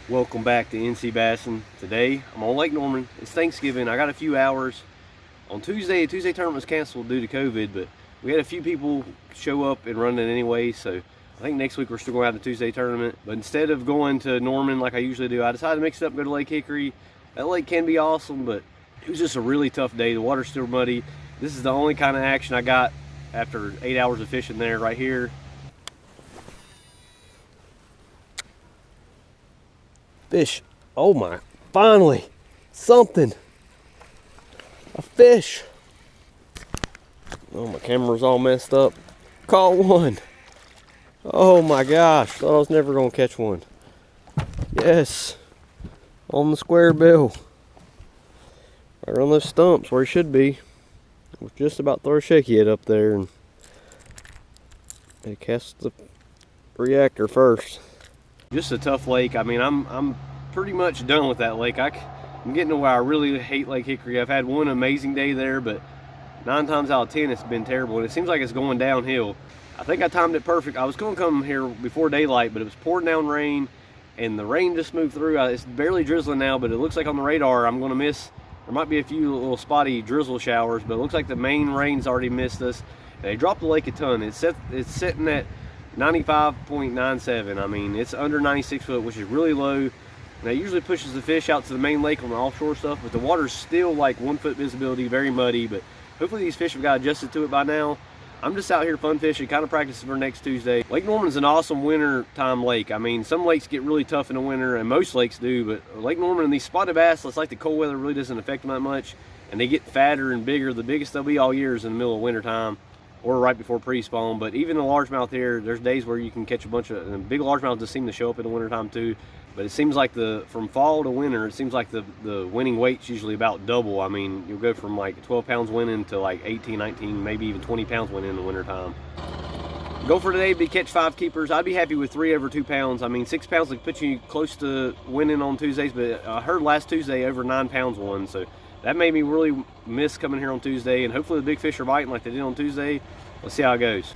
Welcome back to NC Bassing. Today I'm on Lake Norman. It's Thanksgiving. I got a few hours. On Tuesday, the Tuesday tournament was canceled due to COVID, but we had a few people show up and run it anyway, so I think next week we're still going to have the Tuesday tournament. But instead of going to Norman like I usually do, I decided to mix it up and go to Lake Hickory. That lake can be awesome, but it was just a really tough day. The water's still muddy. This is the only kind of action I got after 8 hours of fishing there right here. Fish. Oh my, finally, something. A fish. Oh, my camera's all messed up. Caught one. Oh my gosh, thought I was never gonna catch one. Yes, on the square bill. Right on those stumps where he should be. I was just about to throw a shaky head up there and they cast the reactor first. Just a tough lake. I mean, I'm pretty much done with that lake. I'm getting to where I really hate Lake Hickory. I've had one amazing day there, but 9 times out of 10 it's been terrible, and it seems like it's going downhill. I think I timed it perfect. I was going to come here before daylight, but it was pouring down rain, and the rain just moved through. It's barely drizzling now, but it looks like on the radar I'm going to miss. There might be a few little spotty drizzle showers, but it looks like the main rain's already missed us. And they dropped the lake a ton. It's sitting at 95.97. I mean, it's under 96 foot, which is really low. And that usually pushes the fish out to the main lake on the offshore stuff, but the water's still like 1 foot visibility, very muddy, but hopefully these fish have got adjusted to it by now. I'm just out here fun fishing, kind of practicing for next Tuesday. Lake Norman's an awesome winter time lake. I mean, some lakes get really tough in the winter, and most lakes do, but Lake Norman and these spotted bass, it's like the cold weather really doesn't affect them that much, and they get fatter and bigger. The biggest they'll be all year is in the middle of winter time, or right before pre-spawn. But even the largemouth here, there's days where you can catch a bunch of, and big largemouth just seem to show up in the winter time too. But it seems like from fall to winter, it seems like the winning weight's usually about double. I mean, you'll go from like 12 pounds winning to like 18, 19, maybe even 20 pounds winning in the winter time. Goal for today would be catch 5 keepers. I'd be happy with 3 over 2 pounds. I mean, 6 pounds would put you close to winning on Tuesdays, but I heard last Tuesday over 9 pounds won, so that made me really miss coming here on Tuesday, and hopefully the big fish are biting like they did on Tuesday. Let's see how it goes.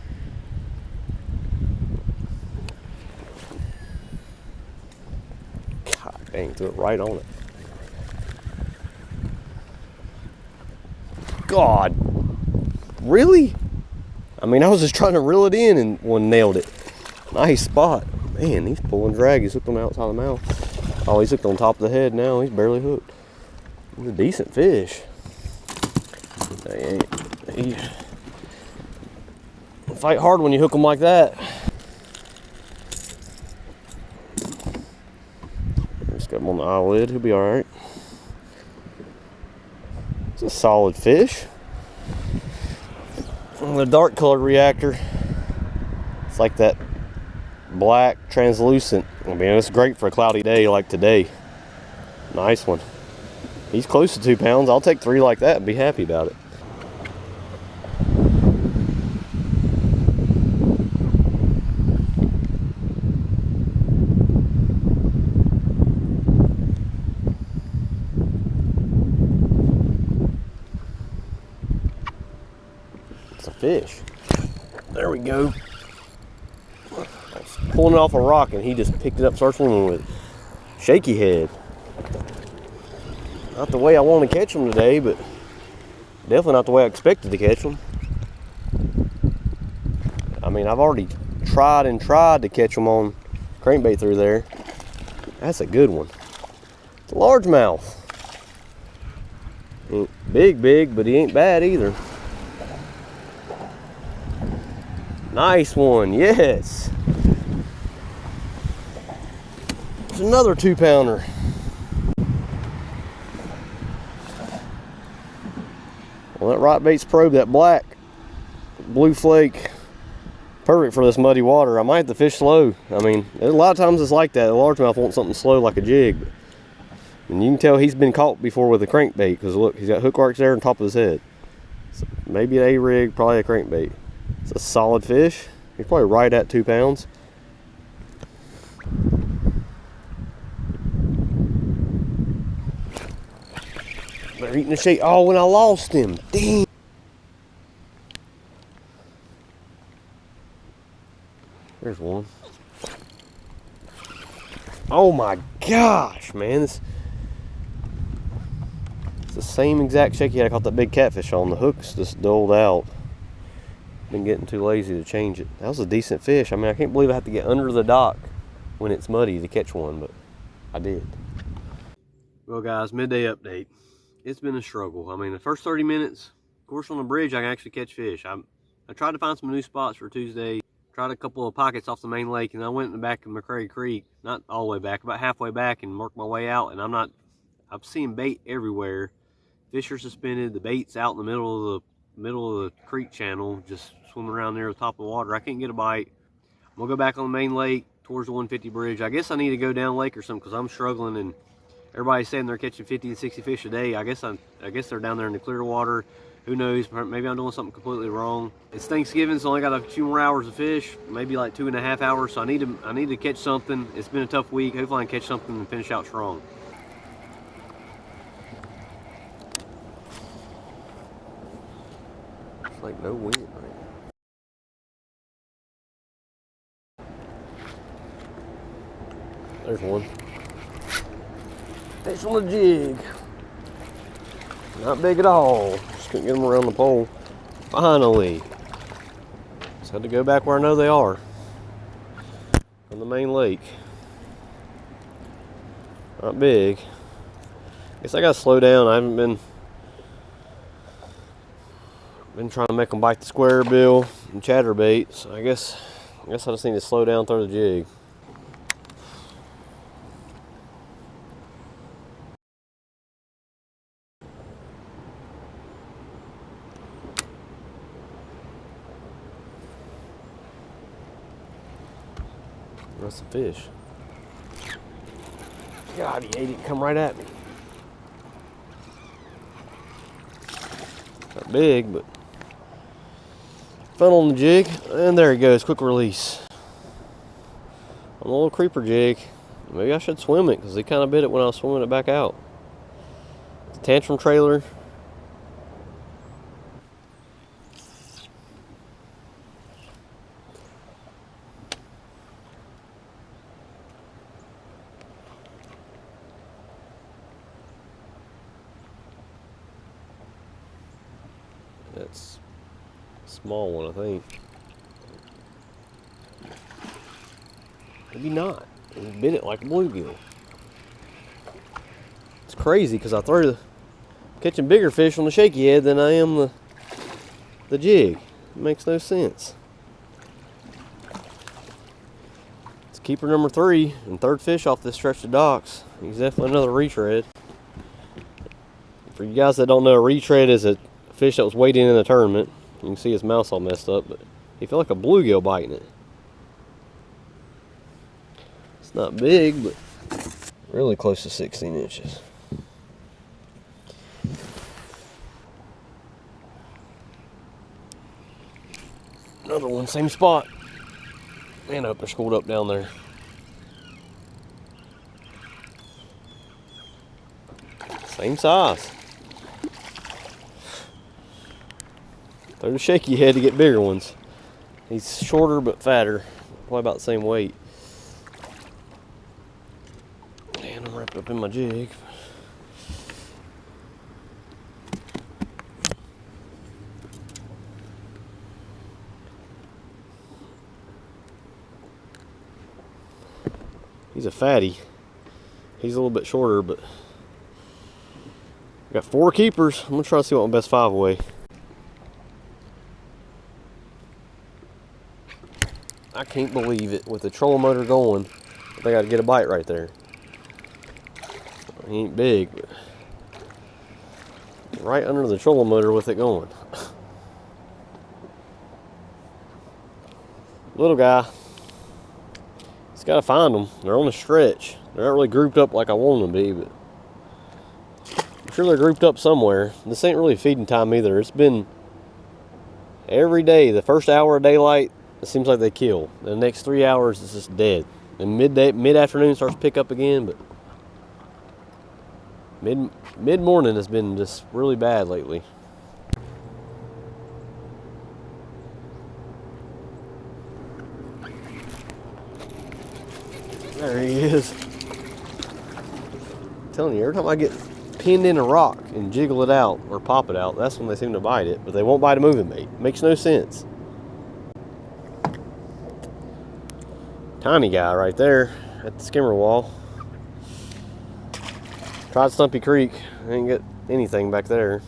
God dang, threw it right on it. God, really? I mean, I was just trying to reel it in and one nailed it. Nice spot. Man, he's pulling drag. He's hooked on the outside of the mouth. Oh, he's hooked on top of the head now. He's barely hooked. He's a decent fish. He fight hard when you hook them like that. Just got him on the eyelid. He'll be all right. It's a solid fish. The dark colored reactor. It's like that black translucent. I mean, it's great for a cloudy day like today. Nice one. He's close to 2 pounds. I'll take 3 like that and be happy about it. It's a fish. There we go. I was pulling it off a rock and he just picked it up, started swimming with it. Shaky head. Not the way I want to catch them today, but definitely not the way I expected to catch them. I mean, I've already tried to catch them on crankbait through there. That's a good one. It's a largemouth. Ain't big, but he ain't bad either. Nice one, yes. There's another 2 pounder. Well, that rot bait's probe, that black blue flake, perfect for this muddy water. I might have to fish slow. I mean, a lot of times it's like that. The largemouth wants something slow like a jig. And you can tell he's been caught before with a crankbait, because look, he's got hook marks there on top of his head. So maybe an A-rig, probably a crankbait. It's a solid fish. He's probably right at 2 pounds. They're eating the shake. Oh, when I lost him. Dang. There's one. Oh my gosh, man. It's the same exact shaky head I caught that big catfish on. The hook's just dulled out. Been getting too lazy to change it. That was a decent fish. I mean, I can't believe I have to get under the dock when it's muddy to catch one, but I did. Well guys, midday update. It's been a struggle. I mean, the first 30 minutes, of course on the bridge I can actually catch fish. I tried to find some new spots for Tuesday. Tried a couple of pockets off the main lake, and I went in the back of McCray Creek, not all the way back, about halfway back, and worked my way out. And I'm seeing bait everywhere. Fish are suspended. The bait's out in the middle of the creek channel, just swimming around there at the top of the water. I can't get a bite. I'm gonna go back on the main lake towards the 150 bridge. I guess I need to go down lake or something because I'm struggling, and everybody's saying they're catching 50 and 60 fish a day. I guess they're down there in the clear water. Who knows? Maybe I'm doing something completely wrong. It's Thanksgiving, so I only got a few more hours of fish, maybe like 2.5 hours. So I need to catch something. It's been a tough week. Hopefully I can catch something and finish out strong. It's like no wind right now. There's one. Fish on the jig. Not big at all. Just couldn't get them around the pole. Finally. Just had to go back where I know they are. On the main lake. Not big. Guess I gotta slow down. I haven't been trying to make them bite the square bill and chatterbait. So I guess I just need to slow down, throw the jig. That's a fish. God, he ate it, come right at me. Not big, but fun on the jig. And there he goes, quick release. On a little creeper jig. Maybe I should swim it because he kind of bit it when I was swimming it back out. It's a tantrum trailer. That's a small one, I think. Maybe not. He bit it like a bluegill. It's crazy because I throw catching bigger fish on the shaky head than I am the jig. It makes no sense. It's keeper number 3 and third fish off this stretch of docks. He's definitely another retread. For you guys that don't know, a retread is a fish that was waiting in the tournament. You can see his mouth's all messed up, but he felt like a bluegill biting it. It's not big, but really close to 16 inches. Another one, same spot. Man, I hope they're schooled up down there. Same size. Throw the shaky head to get bigger ones. He's shorter but fatter. Probably about the same weight. Man, I'm wrapped up in my jig. He's a fatty. He's a little bit shorter, but I got 4 keepers. I'm gonna try to see what my best 5 weigh. I can't believe it. With the trolling motor going, I think I'd get a bite right there. He ain't big, but right under the trolling motor with it going. Little guy. Just gotta find them. They're on a stretch. They're not really grouped up like I want them to be, but I'm sure they're grouped up somewhere. This ain't really feeding time either. It's been every day. The first hour of daylight, it seems like they kill. The next 3 hours, it's just dead. And mid-afternoon starts to pick up again, but mid-morning has been just really bad lately. There he is. telling you, every time I get pinned in a rock and jiggle it out or pop it out, that's when they seem to bite it, but they won't bite a moving bait. Makes no sense. Tiny guy right there at the skimmer wall. Tried Stumpy Creek, didn't get anything back there.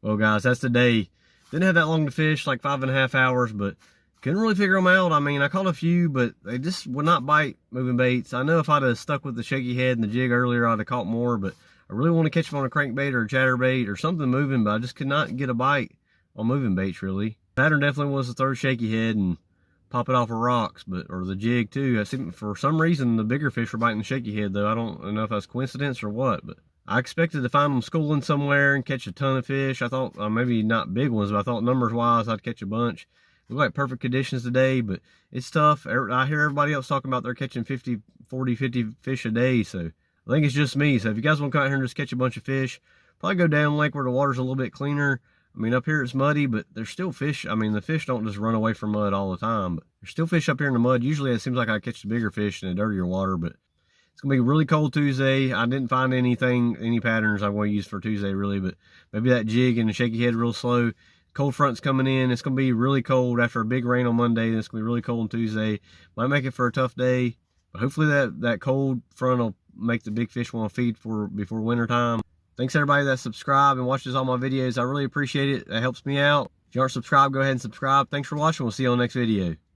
Well guys, that's the day. Didn't have that long to fish, like 5.5 hours, but couldn't really figure them out. I mean, I caught a few, but they just would not bite moving baits. I know if I'd have stuck with the shaky head and the jig earlier, I'd have caught more, but I really want to catch them on a crankbait or a chatterbait or something moving, but I just could not get a bite on moving baits, really. Pattern definitely was the third shaky head and pop it off of rocks, or the jig too. I see, for some reason, the bigger fish were biting the shaky head, though. I don't know if that's coincidence or what, but I expected to find them schooling somewhere and catch a ton of fish. I thought, maybe not big ones, but I thought numbers-wise, I'd catch a bunch. Look like perfect conditions today, but it's tough. I hear everybody else talking about they're catching 50 fish a day, so I think it's just me. So if you guys want to come out here and just catch a bunch of fish, probably go down lake where the water's a little bit cleaner. I mean, up here it's muddy, but there's still fish. I mean, the fish don't just run away from mud all the time, but there's still fish up here in the mud. Usually it seems like I catch the bigger fish in the dirtier water, but it's going to be really cold Tuesday. I didn't find any patterns I'm going to use for Tuesday, really, but maybe that jig and the shaky head real slow. Cold front's coming in. It's going to be really cold after a big rain on Monday. Then it's going to be really cold on Tuesday. Might make it for a tough day, but hopefully that cold front will make the big fish want to feed before winter time. Thanks everybody that subscribed and watches all my videos. I really appreciate it. That helps me out. If you aren't subscribed, go ahead and subscribe. Thanks for watching. We'll see you on the next video.